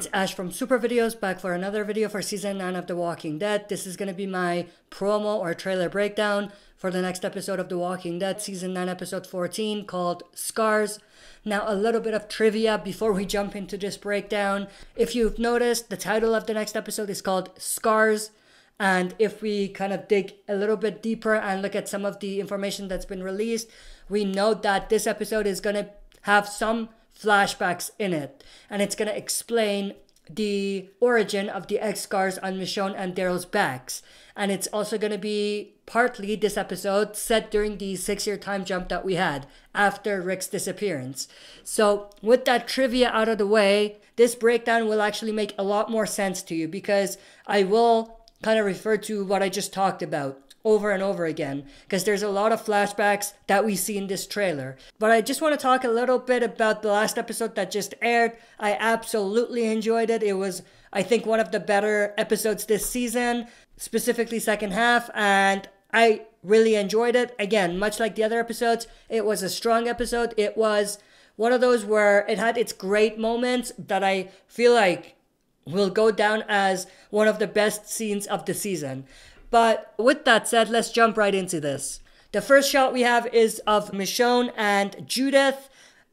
It's Ash from Super Videos, back for another video for Season 9 of The Walking Dead. This is going to be my promo or trailer breakdown for the next episode of The Walking Dead, Season 9, Episode 14, called Scars. Now, a little bit of trivia before we jump into this breakdown. If you've noticed, the title of the next episode is called Scars. And if we kind of dig a little bit deeper and look at some of the information that's been released, we know that this episode is going to have some flashbacks in it, and it's going to explain the origin of the X scars on Michonne and Daryl's backs. And it's also going to be partly this episode set during the 6-year time jump that we had after Rick's disappearance. So with that trivia out of the way, this breakdown will actually make a lot more sense to you, because I will kind of refer to what I just talked about over and over again, because there's a lot of flashbacks that we see in this trailer. But I just want to talk a little bit about the last episode that just aired. I absolutely enjoyed it. It was, I think, one of the better episodes this season, specifically second half, and I really enjoyed it. Again, much like the other episodes, it was a strong episode. It was one of those where it had its great moments that I feel like will go down as one of the best scenes of the season. But with that said, let's jump right into this. The first shot we have is of Michonne and Judith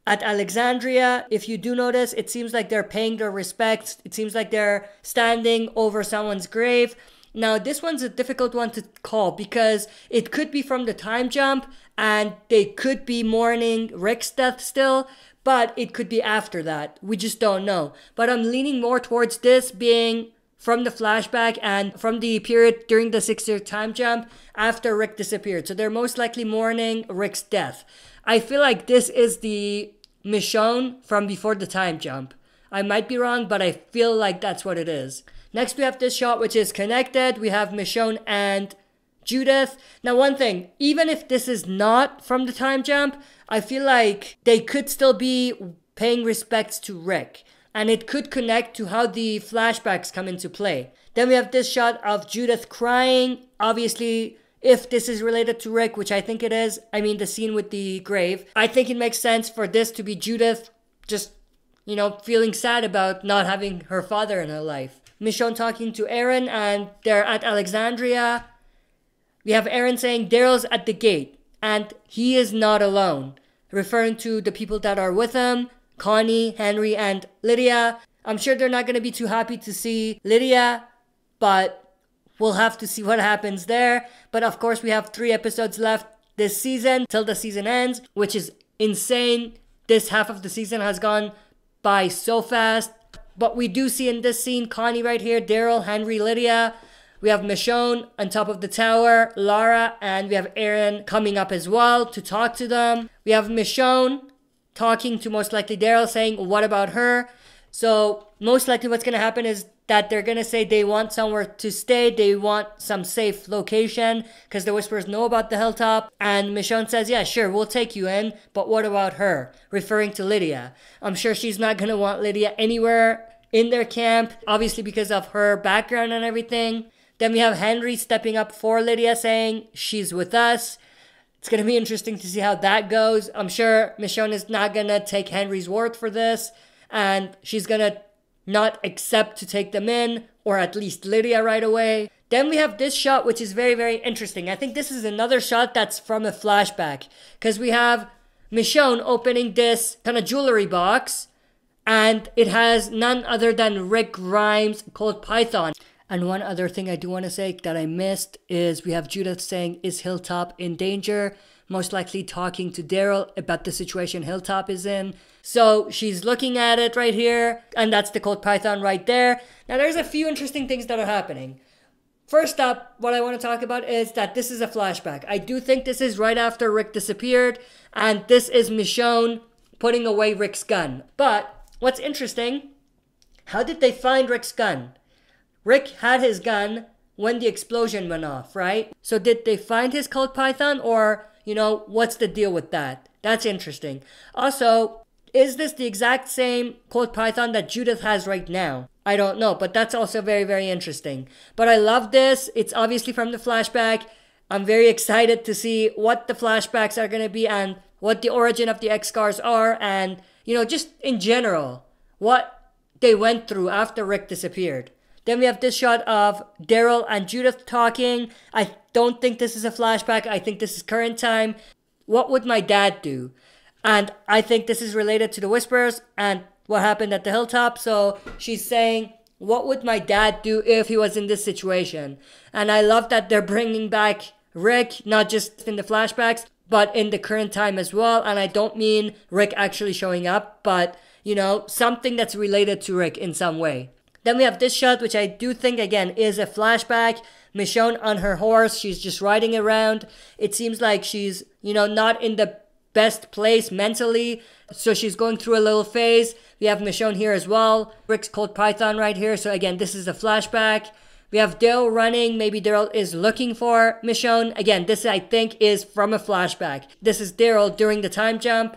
at Alexandria. If you do notice, it seems like they're paying their respects. It seems like they're standing over someone's grave. Now, this one's a difficult one to call, because it could be from the time jump and they could be mourning Rick's death still, but it could be after that. We just don't know. But I'm leaning more towards this being from the flashback and from the period during the 6-year time jump after Rick disappeared. So they're most likely mourning Rick's death. I feel like this is the Michonne from before the time jump. I might be wrong, but I feel like that's what it is. Next, we have this shot, which is connected. We have Michonne and Judith. Now, one thing, even if this is not from the time jump, I feel like they could still be paying respects to Rick, and it could connect to how the flashbacks come into play. Then we have this shot of Judith crying. Obviously, if this is related to Rick, which I think it is, I mean the scene with the grave, I think it makes sense for this to be Judith just, feeling sad about not having her father in her life. Michonne talking to Aaron, and they're at Alexandria. We have Aaron saying Daryl's at the gate, and he is not alone, referring to the people that are with him. Connie, Henry, and Lydia. I'm sure they're not going to be too happy to see Lydia, but we'll have to see what happens there. But of course, we have 3 episodes left this season till the season ends, which is insane. This half of the season has gone by so fast. But we do see in this scene Connie right here, Daryl, Henry, Lydia. We have Michonne on top of the tower, Lara, and we have Aaron coming up as well to talk to them. We have Michonne talking to most likely Daryl, saying, what about her? So most likely what's going to happen is that they're going to say they want somewhere to stay. They want some safe location, because the Whisperers know about the Hilltop. And Michonne says, yeah, sure, we'll take you in. But what about her? Referring to Lydia. I'm sure she's not going to want Lydia anywhere in their camp, obviously because of her background and everything. Then we have Henry stepping up for Lydia, saying she's with us. It's going to be interesting to see how that goes. I'm sure Michonne is not going to take Henry's word for this, and she's going to not accept to take them in, or at least Lydia right away. Then we have this shot, which is very, very interesting. I think this is another shot that's from a flashback, because we have Michonne opening this kind of jewelry box, and it has none other than Rick Grimes' Cold Python. And one other thing I do want to say that I missed is we have Judith saying, is Hilltop in danger? Most likely talking to Daryl about the situation Hilltop is in. So she's looking at it right here, and that's the Cold Python right there. Now there's a few interesting things that are happening. First up, what I want to talk about is that this is a flashback. I do think this is right after Rick disappeared, and this is Michonne putting away Rick's gun. But what's interesting, how did they find Rick's gun? Rick had his gun when the explosion went off, right? So did they find his Cold Python, or, what's the deal with that? That's interesting. Also, is this the exact same Cold Python that Judith has right now? I don't know, but that's also very, very interesting. But I love this. It's obviously from the flashback. I'm very excited to see what the flashbacks are going to be and what the origin of the X scars are, and, just in general, what they went through after Rick disappeared. Then we have this shot of Daryl and Judith talking. I don't think this is a flashback. I think this is current time. What would my dad do? And I think this is related to the whispers and what happened at the hilltop. So she's saying, what would my dad do if he was in this situation? And I love that they're bringing back Rick, not just in the flashbacks, but in the current time as well. And I don't mean Rick actually showing up, but, you know, something that's related to Rick in some way. Then we have this shot, which I do think, again, is a flashback. Michonne on her horse. She's just riding around. It seems like she's, you know, not in the best place mentally. So she's going through a little phase. We have Michonne here as well. Rick's Cold Python right here. So again, this is a flashback. We have Daryl running. Maybe Daryl is looking for Michonne. Again, this I think is from a flashback. This is Daryl during the time jump.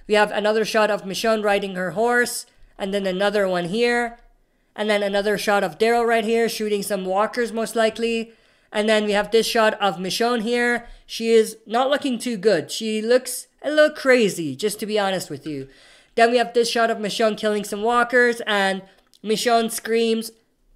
We have another shot of Michonne riding her horse. And then another one here. And then another shot of Daryl right here shooting some walkers most likely. And then we have this shot of Michonne here. She is not looking too good. She looks a little crazy, just to be honest with you. Then we have this shot of Michonne killing some walkers. And Michonne screams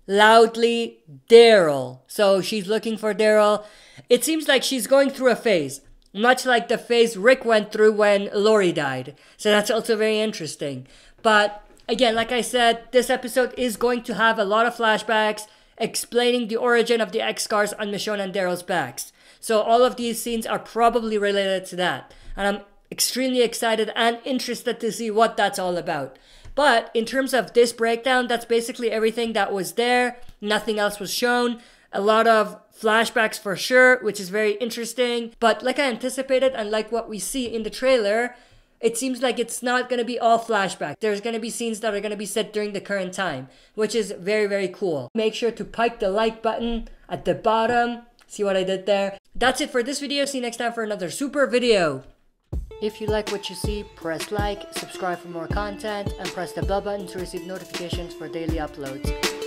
loudly, Daryl. So she's looking for Daryl. It seems like she's going through a phase. Much like the phase Rick went through when Lori died. So that's also very interesting. But again, like I said, this episode is going to have a lot of flashbacks explaining the origin of the X scars on Michonne and Daryl's backs. So all of these scenes are probably related to that. And I'm extremely excited and interested to see what that's all about. But in terms of this breakdown, that's basically everything that was there. Nothing else was shown. A lot of flashbacks for sure, which is very interesting. But like I anticipated and like what we see in the trailer, it seems like it's not going to be all flashback. There's going to be scenes that are going to be set during the current time, which is very, very cool. Make sure to pike the like button at the bottom. See what I did there? That's it for this video. See you next time for another super video. If you like what you see, press like, subscribe for more content, and press the bell button to receive notifications for daily uploads.